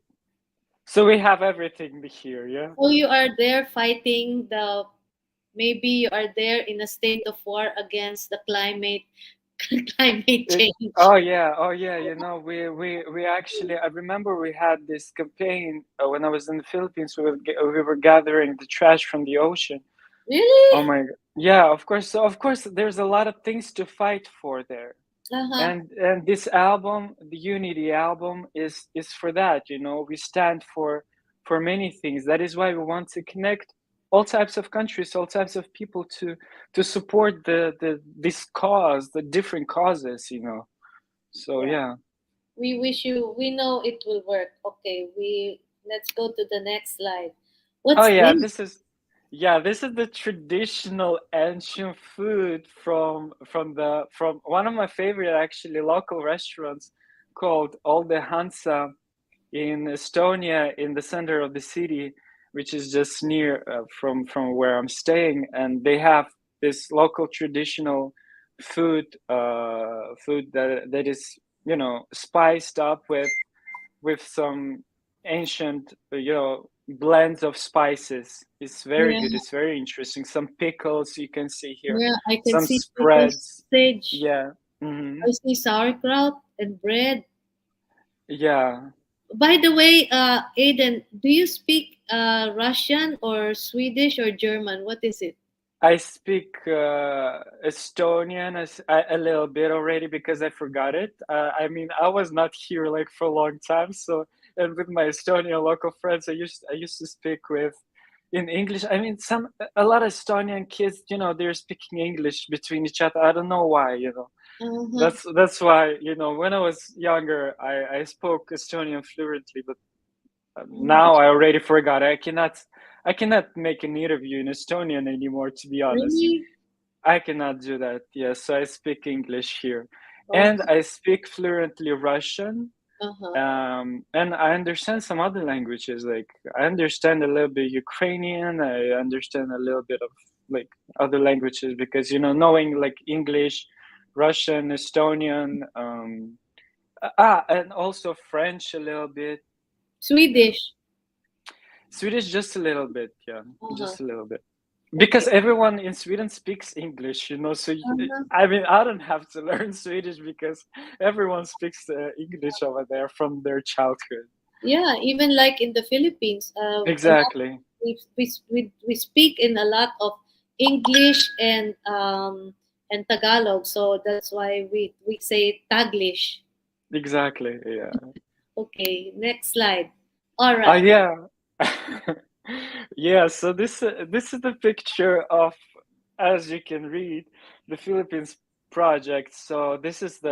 So we have everything here, yeah. So you are there fighting the maybe you are there in a state of war against the climate climate It, change. oh yeah. We actually. I remember we had this campaign, when I was in the Philippines. We were gathering the trash from the ocean. Oh Really? my God. Yeah, of course. So of course, there's a lot of things to fight for there. Uh-huh. And this album, the Unity album, is for that. We stand for many things. That is why we want to connect all types of countries, all types of people, to support the this cause, the different causes. So Yeah. yeah. We wish you we know it will work. Okay, we let's go to the next slide. Oh What's yeah, this? this is the traditional ancient food from one of my favorite, actually, local restaurants, called Olde Hansa, in Estonia, in the center of the city, which is just near, from where I'm staying. And they have this local traditional food that is, spiced up with some ancient, blends of spices. It's very Yeah, good. It's very interesting. Some pickles you can see here, yeah, I can some see people spreads. stage. Yeah. Hmm. I see sauerkraut and bread. Yeah. By the way, Aiden, do you speak Russian or Swedish or German? What is it? I speak Estonian a little bit already, because I forgot it. I mean, I was not here like for a long time, so, and with my Estonian local friends, I used to speak with in English. I mean, a lot of Estonian kids, they're speaking English between each other. I don't know why. Uh-huh. That's why, when I was younger, I spoke Estonian fluently, but Mhm. now I already forgot. I cannot make an interview in Estonian anymore, to be honest. Really? I cannot do that. Yes, so I speak English here, and Okay. I speak fluently Russian. Uh-huh. And I understand some other languages. Like, I understand a little bit Ukrainian. I understand a little bit of, like, other languages, because knowing like English, Russian, Estonian, and also French a little bit. Yeah, Swedish. Swedish just a little bit. Yeah, Uh-huh. just a little bit. Okay. Because everyone in Sweden speaks English. So Uh-huh. I mean, I don't have to learn Swedish, because everyone speaks English over there from their childhood. Yeah, even like in the Philippines, a lot Exactly, we speak in a lot of English and Tagalog, so that's why we say Taglish. exactly. Yeah. Okay, next slide. All Oh right. yeah. Yeah. So this is the picture of, as you can read, the Philippines project. So this is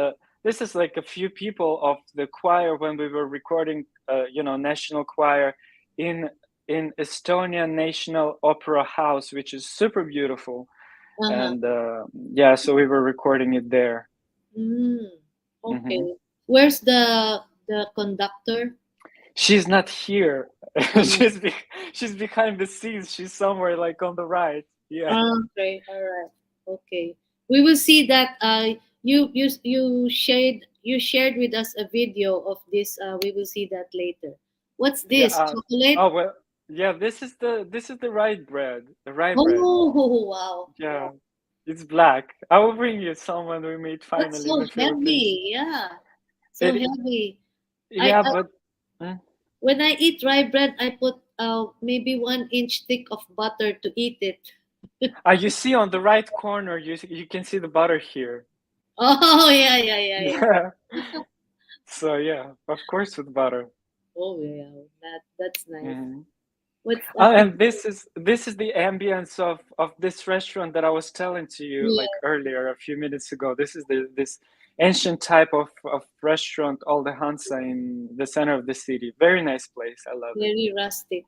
like a few people of the choir when we were recording, national choir in Estonian National Opera House, which is super beautiful. Uh-huh. And yeah, so we were recording it there. Mm, Hmm. okay. Where's the conductor? She's not here. Uh-huh. She's behind the scenes. She's somewhere like on the right. Yeah. Okay, all right. Okay. We will see that you shared with us a video of this. We will see that later. What's Yeah. this? Chocolate? Oh well. Yeah. This is the rye bread. The rye bread. Oh wow. Yeah. Yeah. It's black. I will bring you some when we meet That's finally in so the Philippines. heavy. Yeah. So It. heavy. Yeah, I but. Mm. when I eat rye bread, I put maybe 1 inch thick of butter to eat it. You see on the right corner, you can see the butter here. Oh yeah, yeah, yeah, yeah. Yeah. So yeah, of course with butter. Oh yeah, that's nice. Hmm. What's Oh, that? and this is the ambience of this restaurant that I was telling to you like Yeah, earlier a few minutes ago. This is this ancient type of restaurant, all the Hansa in the center of the city. Very nice place. I love it. very rustic.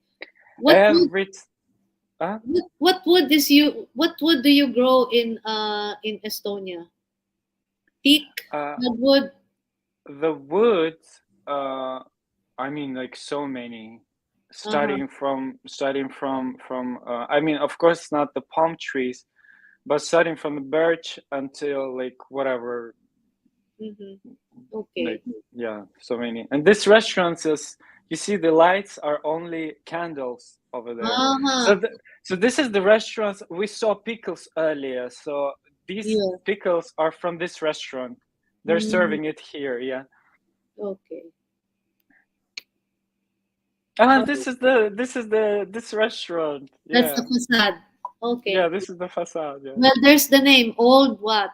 What wood? Every uh, What wood do you grow in Estonia? Teak, uh, hardwood. the woods. I mean, like so many. Uh huh. Starting from I mean, of course, not the palm trees, but starting from the birch until like whatever, Mm-hmm. like Okay. yeah, so many. And this restaurant is, you see, the lights are only candles over there. Uh So huh. so this is the restaurant. We saw pickles earlier. So these Yeah. pickles are from this restaurant. They're Mm, serving it here. Yeah. okay. And Oh, this restaurant. that's Yeah. the facade. Yeah, Okay. this is the facade. Yeah. Well, there's the name. Old what?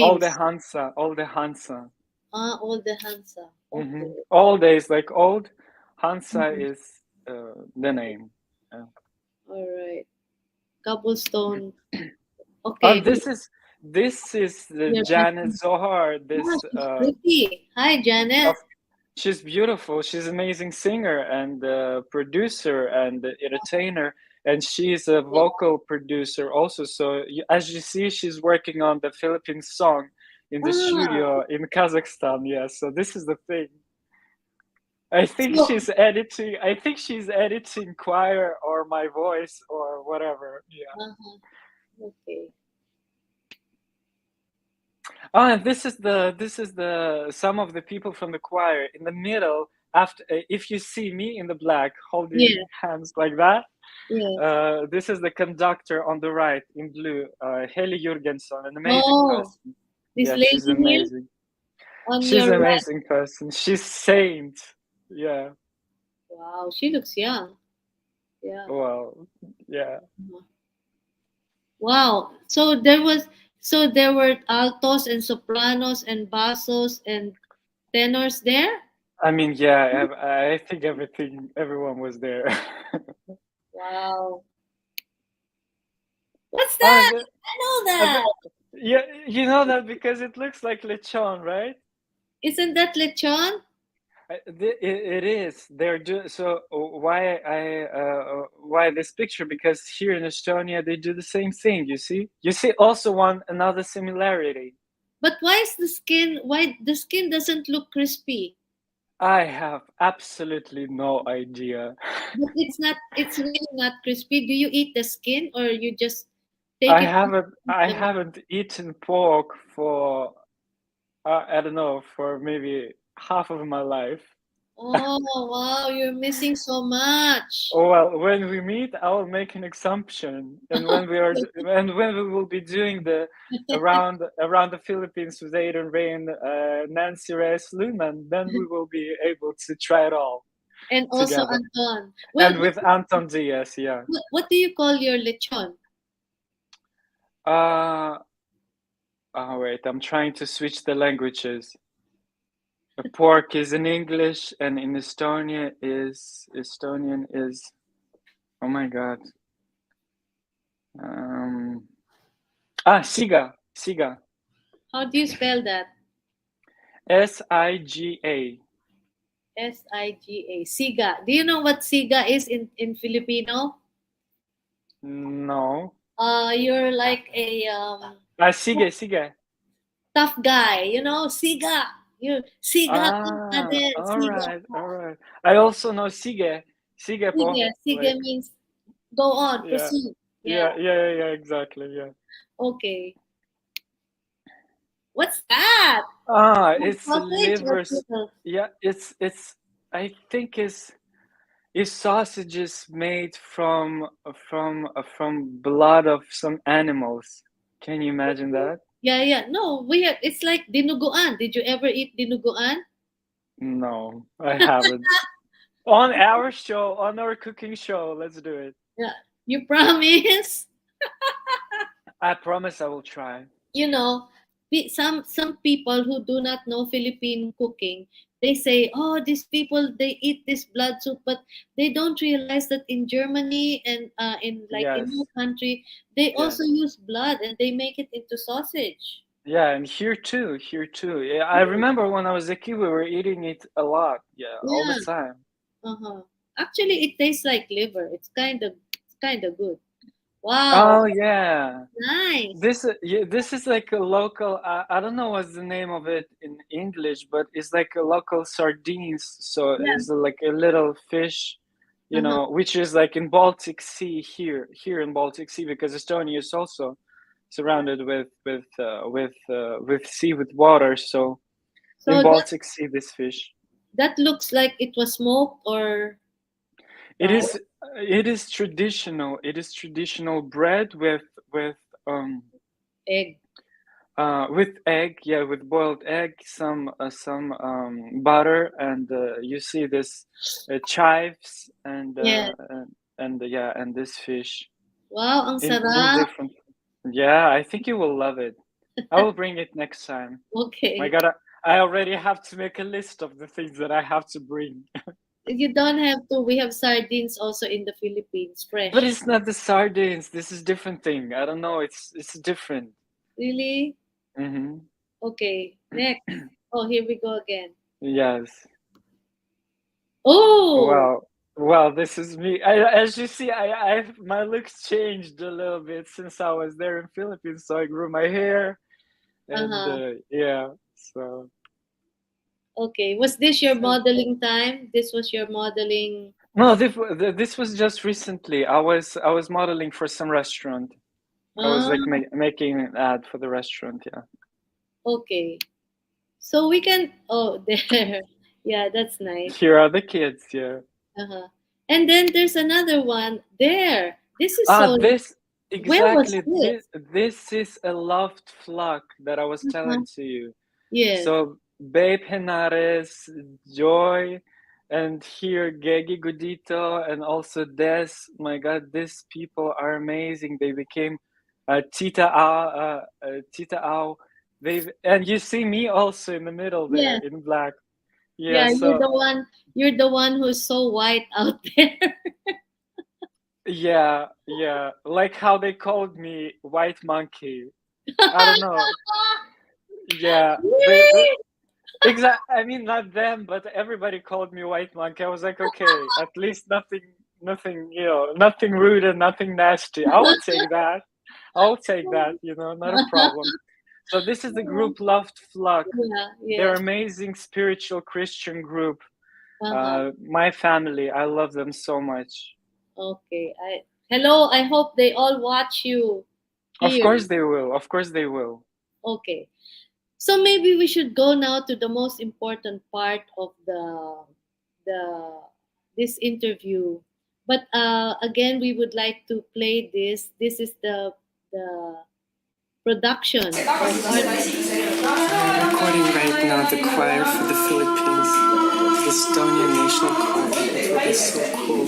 All the Thames. Hansa, all the Hansa. Ah, Old the Hansa. Hmm. Okay. All days like old. Hansa Mhm. is the name. All right. Cobblestone. Oh, Okay. this is the You're Janet mentioning. Zohar. Ah, This she's pretty. Hi, of Janet. she's beautiful. She's an amazing singer and producer and entertainer, and she's a vocal producer also. So as you see, she's working on the Philippine song in the Ah, studio in Kazakhstan. Yeah. So this is the thing. I think so she's editing. I think she's editing choir or my voice or whatever. Yeah. uh-huh. Okay. Oh, and this is the some of the people from the choir in the middle. After, if you see me in the black holding Yeah. hands like that, Yeah. this is the conductor on the right in blue, Heli Jurgensson, an amazing Oh, person. this Yeah, she's lady here amazing. on She's your an right. amazing person. She's saint. Yeah. Wow, she looks young. Yeah. Well, yeah. Uh-huh. Wow. So there were altos and sopranos and bassos and tenors there. I mean, yeah. I think everyone was there. Wow. What's Oh, that? I know that. yeah, you know that because it looks like lechon, right? Isn't that lechon? It is. They're do so. Why this picture? Because here in Estonia they do the same thing. You see also one another similarity. But why the skin doesn't look crispy? I have absolutely no idea. But it's really not crispy. Do you eat the skin or you just take I it out haven't and eat I the haven't eaten pork for I don't know, for maybe half of my life. Oh wow, you're missing so much. Oh, well, when we meet, I will make an assumption, and when we will be doing the around the Philippines with Aden Ray and Nancy Reyes Luman, then we will be able to try it all And also together. Anton. And with Anton Diaz, yeah. What do you call your lechon? Uh, oh wait, I'm trying to switch the languages. The pork is in English, and in Estonian is. Oh my God. Um, Siga. How do you spell that? Siga. Siga. Siga. Do you know what siga is in Filipino? No. You're like a Sige. tough guy. You know, siga. You siga ka Ah, Aden. all Siga right, ka. all right. I also know sige. Sige po. Sige. Sige Like, means go on, yeah, proceed. Yeah. yeah, exactly, yeah. Okay. What's that? Ah, Oh, it's sausage or livers. pickle? Yeah, it's. I think it's sausages made from blood of some animals. Can you imagine that? Yeah, yeah. No, we have. It's like dinuguan. Did you ever eat dinuguan? No, I haven't. On our show, on our cooking show, let's do it. Yeah. You promise? I promise I will try. Some people who do not know Philippine cooking, they say, oh, these people, they eat this blood soup, but they don't realize that in Germany and in your Yes. country, they Yeah. also use blood and they make it into sausage. Yeah, and here too, here too. Yeah, I remember when I was a kid, we were eating it a lot. Yeah, all the Yeah. time. Uh-huh. Actually, it tastes like liver. It's kind of good. Wow, Oh yeah. nice. This is like a local. I don't know what's the name of it in English, but it's like a local sardines. So Yeah. it's like a little fish, Uh-huh. which is like in Baltic Sea here in Baltic Sea, because Estonia is also surrounded with sea, with water. So in So Baltic Sea, this fish. that looks like it was smoked or It uh, is it is traditional. It is traditional bread with um egg. with egg, yeah, with boiled egg, some butter, and you see this chives Yeah. and yeah, and this fish Wow, ang in sarap. different. Yeah, I think you will love it. I will bring it next time. My Okay. God, I already have to make a list of the things that I have to bring. You don't have to. We have sardines also in the Philippines, But fresh. it's not the sardines. This is different thing. I don't know. It's different. Really? Hmm. Okay. Next. Oh, here we go again. Yes. Oh. Well, this is me. As you see, my looks changed a little bit since I was there in Philippines. So I grew my hair, and Uh-huh. yeah. So, Okay. Was this your so modeling time? This was your modeling. no, this was just recently. I was modeling for some restaurant. I was Ah, like making an ad for the restaurant. Yeah. okay. So we can. Oh, there. Yeah, that's nice. Here are the kids. Yeah. Uh-huh. And then there's another one there. This is Ah, so. this Where was exactly. this? This is a loved flock that I was Uh-huh. telling to you. Yes. So Babe Henares, Joy, and here Gegi Gudito, and also Des. My God, these people are amazing. They became Tita Au. And you see me also in the middle there Yeah. in black. Yeah. Yeah. You're So the one. You're the one who's so white out there. yeah, yeah. Like how they called me White Monkey. I don't know. Yeah, they Really? exact. I mean, not them, but everybody called me White Monkey. I was like, okay, at least nothing, nothing rude and nothing nasty. I will take that. I'll take that. Not a problem. So this is the group Loved Flock. Yeah. They're Yes. amazing spiritual Christian group. Uh-huh. My family, I love them so much. Okay. Hello. I hope they all watch you Of here. course they will. Of course they will. Okay. So maybe we should go now to the most important part of the this interview. But again, we would like to play this. This is the production of our. Recording right now the choir for the Philippines, the Estonian national choir. It will be so cool.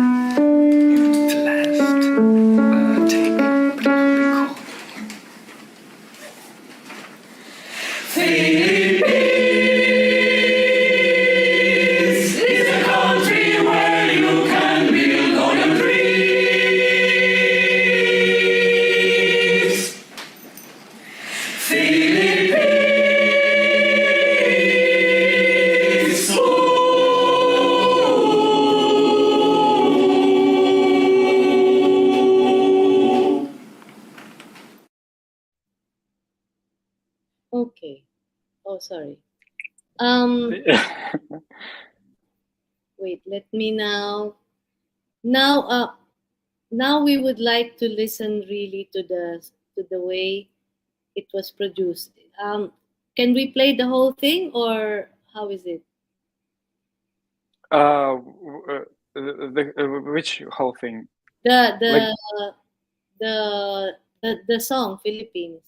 The last take, but it will be cool. Okay. Oh, sorry. Wait. Let me now. Now. Now we would like to listen really to the way it was produced. Can we play the whole thing or how is it? Which whole thing? The Like the song Philippines.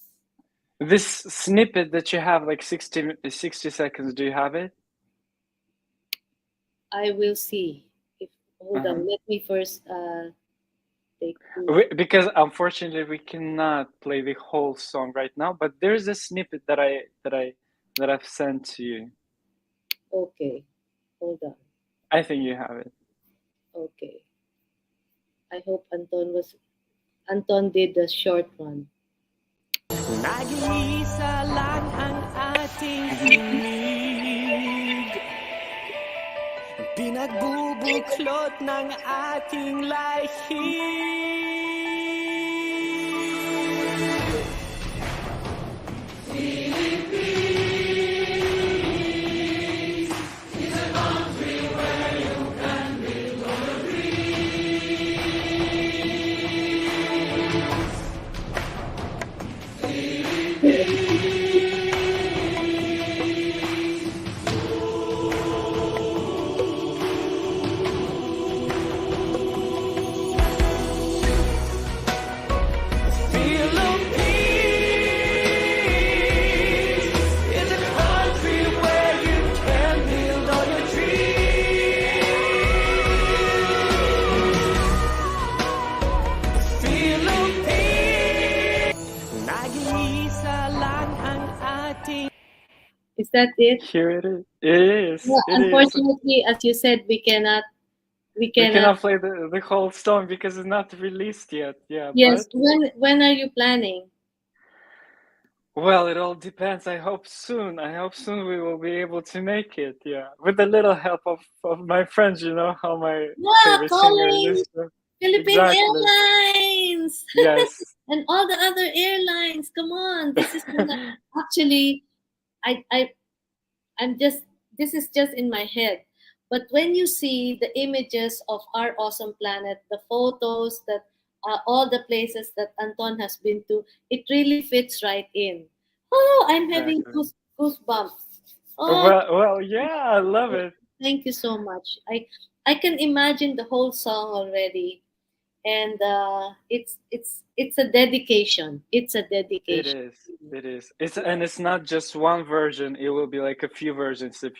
this snippet that you have, like 60 seconds. Do you have it? I will see. If hold Uh-huh. on, let me first take two. Because unfortunately we cannot play the whole song right now, but there's a snippet that I've sent to you. Okay, hold on. I think you have it. Okay, I hope Anton did the short one. Nag-iisa lang ang ating tinig, pinagbubuklod ng ating lahi. Is that it? Here it is. It is. Yeah, It is. unfortunately, as you said, we cannot. We cannot play the whole song because it's not released yet. Yeah, Yes. but When are you planning? well, it all depends. I hope soon. I hope soon we will be able to make it. Yeah, with a little help of my friends. You know how my Yeah, favorite singer calling is. Philippine Exactly. Airlines Yes. and all the other airlines. Come on, this is actually I I'm just this is just in my head. But when you see the images of our awesome planet, the photos that all the places that Anton has been to, it really fits right in. Oh, I'm having Exactly. goosebumps. Oh, Well, yeah, I love it. thank you so much. I can imagine the whole song already, and it's a dedication. It's a It dedication. is. It is. It's not just one version. It will be like a few versions. It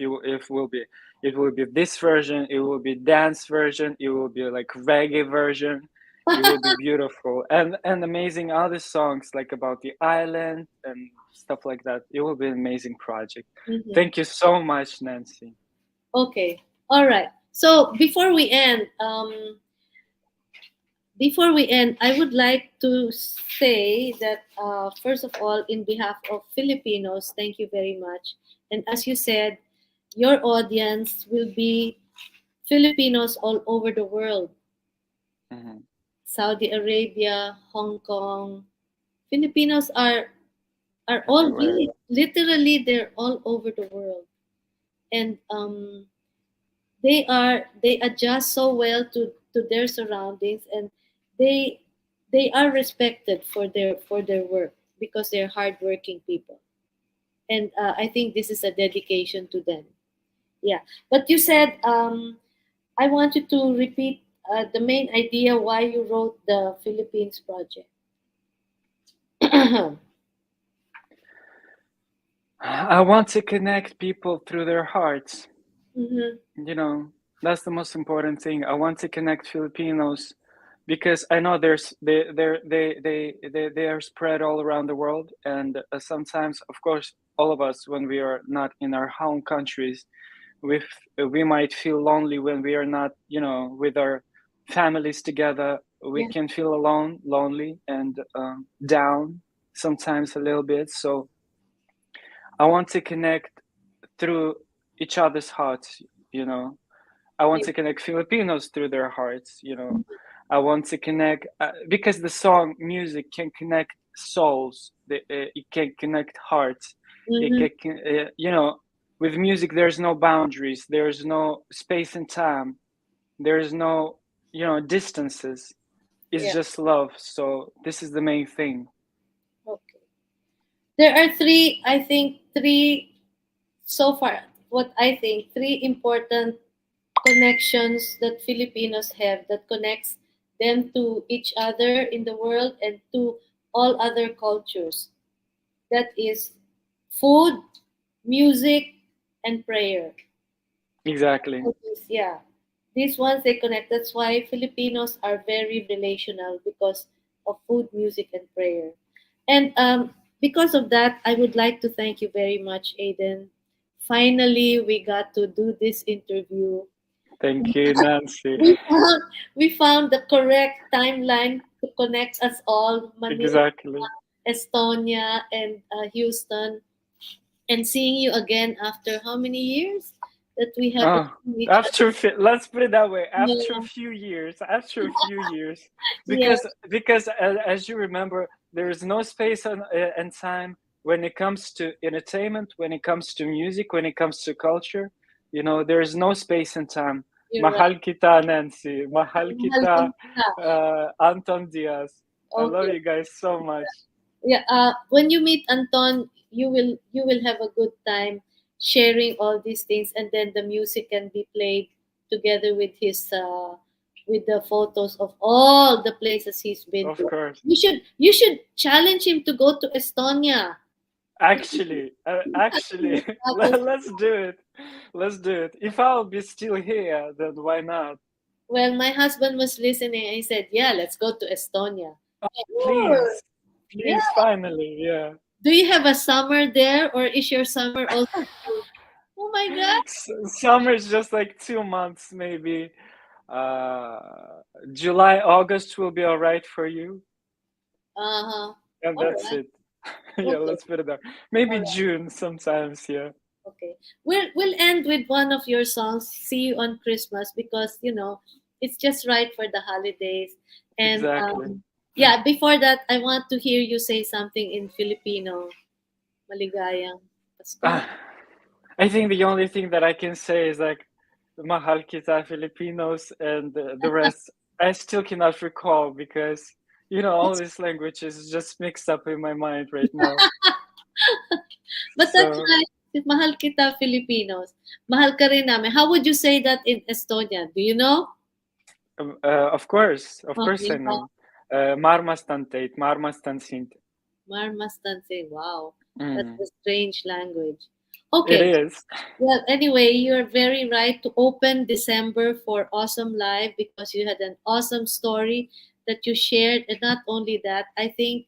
will be this version. It will be dance version. It will be like reggae version. It will be beautiful and amazing other songs like about the island and stuff like that. It will be an amazing project. Mhm. Thank you so much, Nancy. Okay. All right. So before we end, I would like to say that first of all, in behalf of Filipinos, thank you very much. And as you said, your audience will be Filipinos all over the world: Mhm. Saudi Arabia, Hong Kong. Filipinos are all Everywhere. really literally they're all over the world, and they adjust so well to their surroundings, and they they are respected for their work because they're hardworking people, and I think this is a dedication to them. Yeah, but you said I want you to repeat the main idea why you wrote the Philippines project. I want to connect people through their hearts. Hmm. You know, that's the most important thing. I want to connect Filipinos because I know they are spread all around the world, and sometimes, of course, all of us when we are not in our home countries, we we might feel lonely when we are not, you know, with our families together. We Yeah, can feel alone, lonely, and down sometimes a little bit. So I want to connect through each other's hearts. You know, I want yeah, to connect Filipinos through their hearts. You know, I want to connect because the song music can connect souls. It can connect hearts. It hmm, can, you know, with music there's no boundaries. There's no space and time. There's no, you know, distances. It's yeah. just love. So this is the main thing. Okay. There are three, I think, three so far. What I think three important connections that Filipinos have that connects them to each other in the world and to all other cultures. That is food, music, and prayer. Exactly. Yeah, these ones they connect. That's why Filipinos are very relational because of food, music, and prayer. And because of that, I would like to thank you very much, Aiden. Finally, we got to do this interview. Thank you, Nancy. We found the correct timeline to connect us all, Manila, Exactly. Estonia, and Houston. And seeing you again after how many years that we haven't Oh, seen each other? let's put it that way. After a Yeah, few years, after a few years, yeah, because as you remember, there is no space and time when it comes to entertainment, when it comes to music, when it comes to culture. You know, there is no space and time. you're right. Mahal kita, Nancy. Mahal Mahal ka kita, muna. Anton Diaz. I love Okay. you guys so much. Yeah. When you meet Anton, you will have a good time sharing all these things, and then the music can be played together with his with the photos of all the places he's been Of to. course. You should challenge him to go to Estonia. Actually, Travel. let's do it. Let's do it. If I'll be still here, then why not? Well, my husband was listening and he said, "Yeah, let's go to Estonia." Sure. Please, Yeah. please, finally, yeah. Do you have a summer there, or is your summer also? Oh my God. Summer is just like 2 months, maybe. July, August will be all right for you, Uh huh. and All that's right. it. Yeah, Okay. let's put it there. Maybe All right. June sometimes, yeah. Okay. We'll end with one of your songs, "See You on Christmas," because it's just right for the holidays. And Exactly. yeah, before that, I want to hear you say something in Filipino. Maligayang Pasko. I think the only thing that I can say is like Mahal kita Filipinos, and the rest I still cannot recall because all these languages just mixed up in my mind right now. But that's So right. Mahal kita Filipinos. Mahal ka rin namin. How would you say that in Estonia? Do you know? of course Okay. I know. Marmastantate, marmastansint. Marmastanse. Wow. That's Mm, a strange language. it Okay. is. Well, anyway, you're very right to open December for Awesome Live because you had an awesome story that you shared. And not only that, I think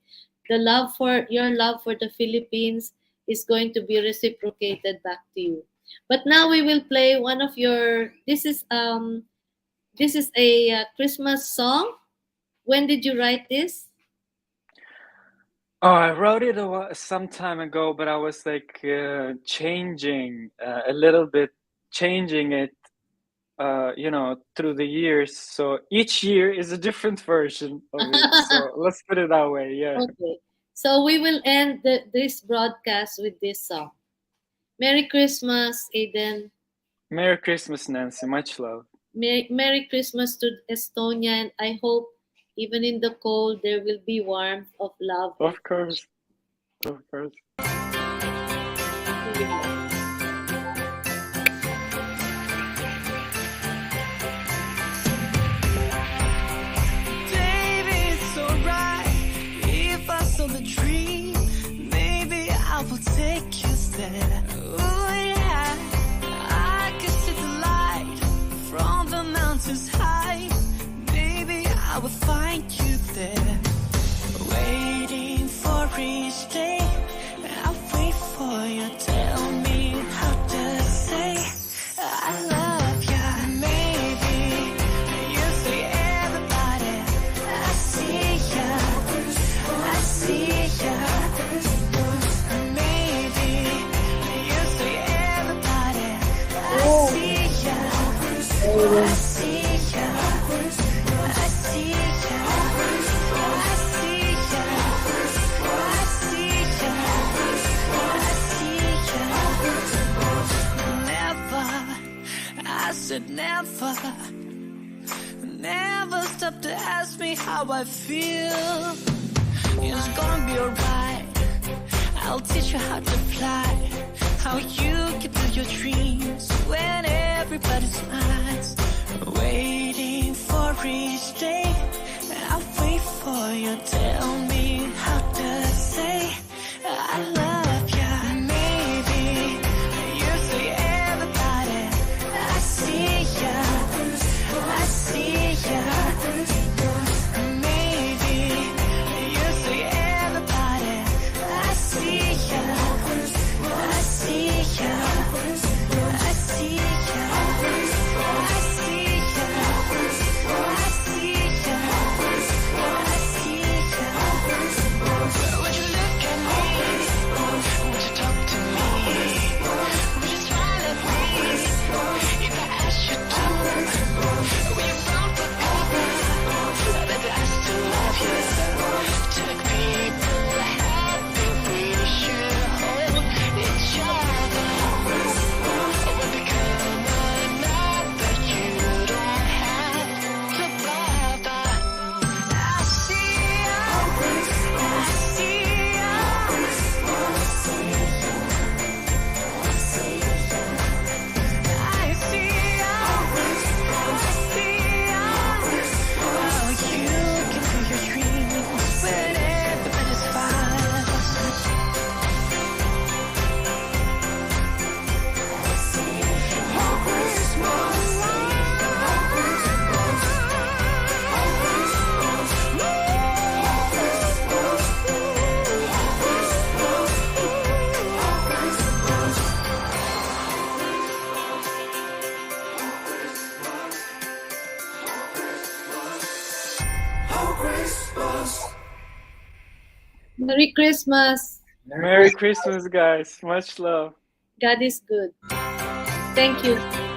your love for the Philippines is going to be reciprocated back to you. But now we will play one of your. This is a Christmas song. When did you write this? Oh, I wrote it some time ago, but I was like changing a little bit, changing it, through the years. So each year is a different version of it. So let's put it that way. Yeah. Okay. So we will end this broadcast with this song. Merry Christmas, Aiden. Merry Christmas, Nancy. Much love. Merry Christmas to Estonia, and I hope even in the cold there will be warmth of love. Of course. Of course. Baby, it's alright if I saw the dream. Maybe I will take you there. Oh yeah, I can see the light from the mountains high. Maybe I will find you there, waiting for each day. I'll wait for you. Tell me how to say I love you. Maybe you see everybody. I see ya. I see ya. Maybe you see everybody. I see ya. I see ya. I see ya. I see ya. I see ya. I see ya. Never, I said never. Never stop to ask me how I feel. It's gonna be alright. I'll teach you how to fly, how you can do your dreams when everybody smiles. every day. I'll wait for you. Tell me how to say I love ya. Maybe you see everybody. I see ya. I see ya. Maybe you see everybody. I see ya. I see ya. I see ya. I see ya. I see ya. I see ya. Would you look at me? Would you talk to me? Would you smile at me if I asked you to? Will you frown for cover? Baby, I still love you. To make people happy, we should hold each other. Or become another. You don't have to bother. I see ya. I see ya. I see ya. I see ya. Oh, you can do your dreaming when everybody's fine. Merry Christmas. Merry Christmas, guys. Much love. God is good. Thank you.